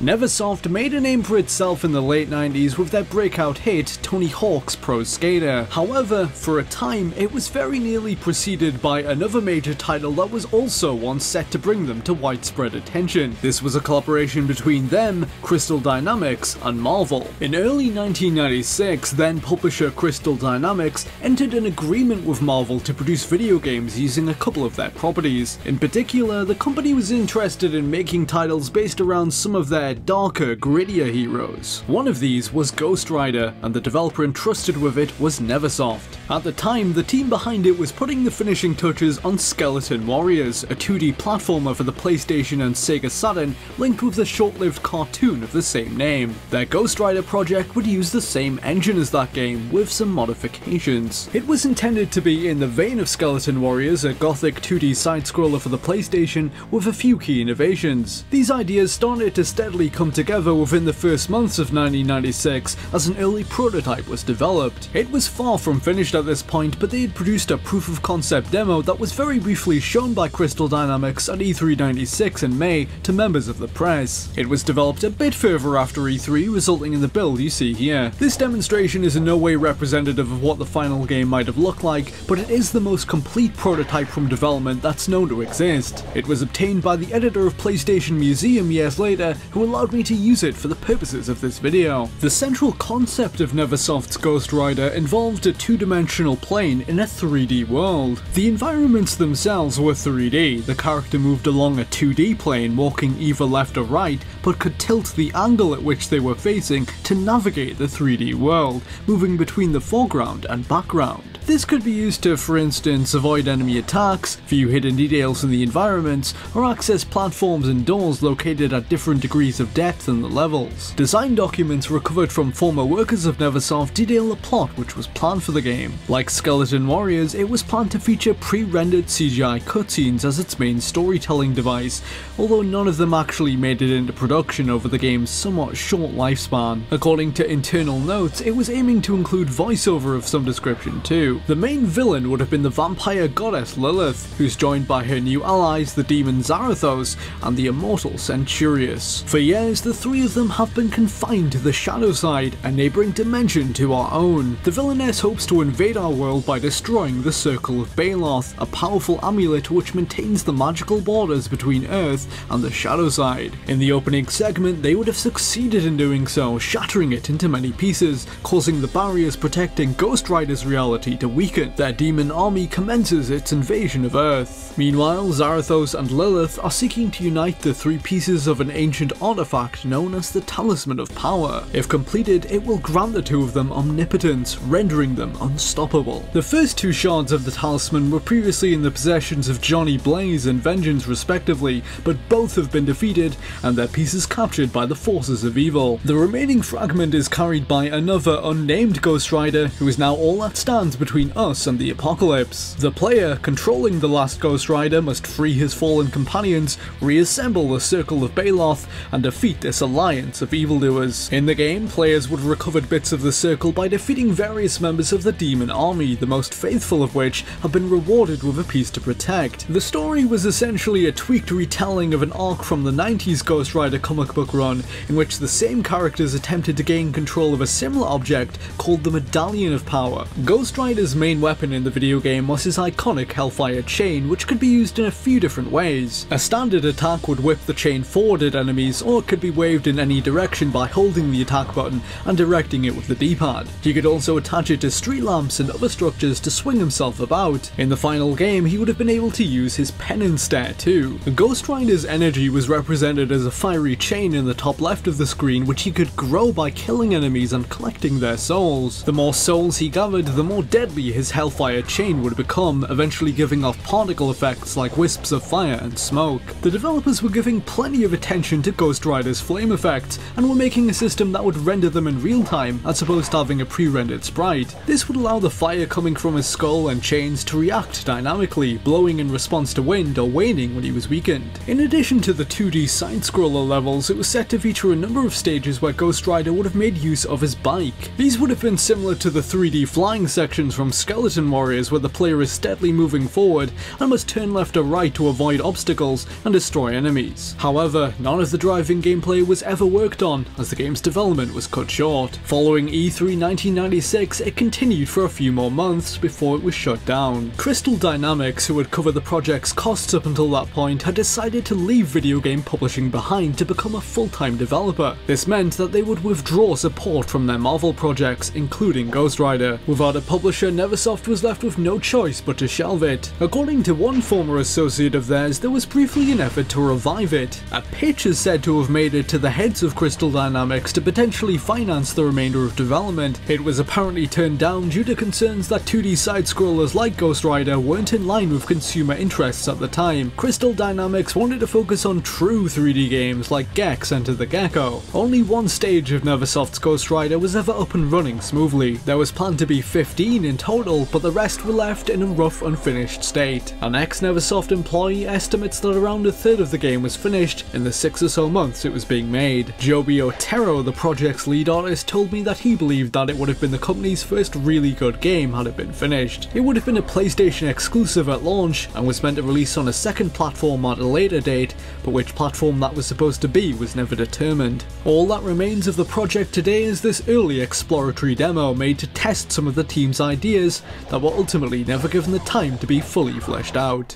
Neversoft made a name for itself in the late 90s with their breakout hit Tony Hawk's Pro Skater. However, for a time it was very nearly preceded by another major title that was also once set to bring them to widespread attention. This was a collaboration between them, Crystal Dynamics, and Marvel. In early 1996, then publisher Crystal Dynamics entered an agreement with Marvel to produce video games using a couple of their properties. In particular, the company was interested in making titles based around some of their darker, grittier heroes. One of these was Ghost Rider, and the developer entrusted with it was Neversoft. At the time, the team behind it was putting the finishing touches on Skeleton Warriors, a 2D platformer for the PlayStation and Sega Saturn, linked with the short-lived cartoon of the same name. Their Ghost Rider project would use the same engine as that game, with some modifications. It was intended to be in the vein of Skeleton Warriors, a gothic 2D side-scroller for the PlayStation, with a few key innovations. These ideas started to steadily come together within the first months of 1996 as an early prototype was developed. It was far from finished at this point, but they had produced a proof of concept demo that was very briefly shown by Crystal Dynamics at E3 96 in May to members of the press. It was developed a bit further after E3, resulting in the build you see here. This demonstration is in no way representative of what the final game might have looked like, but it is the most complete prototype from development that's known to exist. It was obtained by the editor of PlayStation Museum years later, who allowed me to use it for the purposes of this video. The central concept of Neversoft's Ghost Rider involved a two-dimensional plane in a 3D world. The environments themselves were 3D, the character moved along a 2D plane walking either left or right, but could tilt the angle at which they were facing to navigate the 3D world, moving between the foreground and background. This could be used to, for instance, avoid enemy attacks, view hidden details in the environments, or access platforms and doors located at different degrees of depth in the levels. Design documents recovered from former workers of Neversoft detail the plot which was planned for the game. Like Skeleton Warriors, it was planned to feature pre-rendered CGI cutscenes as its main storytelling device, although none of them actually made it into production over the game's somewhat short lifespan. According to internal notes, it was aiming to include voiceover of some description too. The main villain would have been the vampire goddess Lilith, who's joined by her new allies the demon Zarathos and the immortal Centurious. For years, the three of them have been confined to the shadow side, a neighbouring dimension to our own. The villainess hopes to invade our world by destroying the Circle of Baloth, a powerful amulet which maintains the magical borders between Earth and the shadow side. In the opening segment, they would have succeeded in doing so, shattering it into many pieces, causing the barriers protecting Ghost Rider's reality to weaken. Their demon army commences its invasion of Earth. Meanwhile, Zarathos and Lilith are seeking to unite the three pieces of an ancient artifact known as the Talisman of Power. If completed, it will grant the two of them omnipotence, rendering them unstoppable. The first two shards of the talisman were previously in the possessions of Johnny Blaze and Vengeance respectively, but both have been defeated and their pieces captured by the forces of evil. The remaining fragment is carried by another unnamed Ghost Rider, who is now all that stands between us and the apocalypse. The player controlling the last Ghost Rider must free his fallen companions, reassemble the Circle of Baloth, and defeat this alliance of evildoers. In the game, players would have recovered bits of the Circle by defeating various members of the demon army, the most faithful of which have been rewarded with a piece to protect. The story was essentially a tweaked retelling of an arc from the 90s Ghost Rider comic book run, in which the same characters attempted to gain control of a similar object called the Medallion of Power. Ghost Rider's main weapon in the video game was his iconic Hellfire chain, which could be used in a few different ways. A standard attack would whip the chain forward at enemies, or it could be waved in any direction by holding the attack button and directing it with the D-pad. He could also attach it to street lamps and other structures to swing himself about. In the final game, he would have been able to use his penance stare too. Ghost Rider's energy was represented as a fiery chain in the top left of the screen, which he could grow by killing enemies and collecting their souls. The more souls he gathered, the more deadly his Hellfire chain would become, eventually giving off particle effects like wisps of fire and smoke. The developers were giving plenty of attention to Ghost Rider's flame effects, and were making a system that would render them in real time as opposed to having a pre-rendered sprite. This would allow the fire coming from his skull and chains to react dynamically, blowing in response to wind or waning when he was weakened. In addition to the 2D side-scroller levels, it was set to feature a number of stages where Ghost Rider would have made use of his bike. These would have been similar to the 3D flying sections from Skeleton Warriors, where the player is steadily moving forward and must turn left or right to avoid obstacles and destroy enemies. However, none of the driving gameplay was ever worked on, as the game's development was cut short. Following E3 1996, it continued for a few more months before it was shut down. Crystal Dynamics, who had covered the project's costs up until that point, had decided to leave video game publishing behind to become a full-time developer. This meant that they would withdraw support from their Marvel projects, including Ghost Rider. Without a publisher, Neversoft was left with no choice but to shelve it. According to one former associate of theirs, there was briefly an effort to revive it. A pitch is said to have made it to the heads of Crystal Dynamics to potentially finance the remainder of development. It was apparently turned down due to concerns that 2D side-scrollers like Ghost Rider weren't in line with consumer interests at the time. Crystal Dynamics wanted to focus on true 3D games like Gex Enter the Gecko. Only one stage of Neversoft's Ghost Rider was ever up and running smoothly. There was planned to be 15 in total, but the rest were left in a rough, unfinished state. An ex-Neversoft employee estimates that around a third of the game was finished in the 6 or so months it was being made. Joby Otero, the project's lead artist, told me that he believed that it would have been the company's first really good game had it been finished. It would have been a PlayStation exclusive at launch and was meant to release on a second platform at a later date, but which platform that was supposed to be was never determined. All that remains of the project today is this early exploratory demo made to test some of the team's ideas that were ultimately never given the time to be fully fleshed out.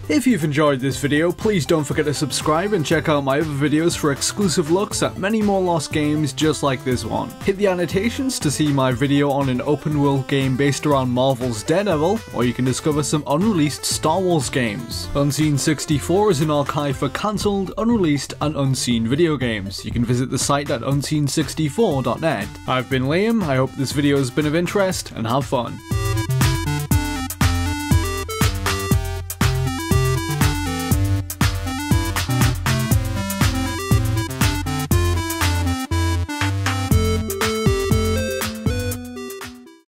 If you've enjoyed this video, please don't forget to subscribe and check out my other videos for exclusive looks at many more lost games just like this one. Hit the annotations to see my video on an open world game based around Marvel's Daredevil, or you can discover some unreleased Star Wars games. Unseen64 is an archive for cancelled, unreleased and unseen video games. You can visit the site at unseen64.net. I've been Liam, I hope this video has been of interest, and have fun.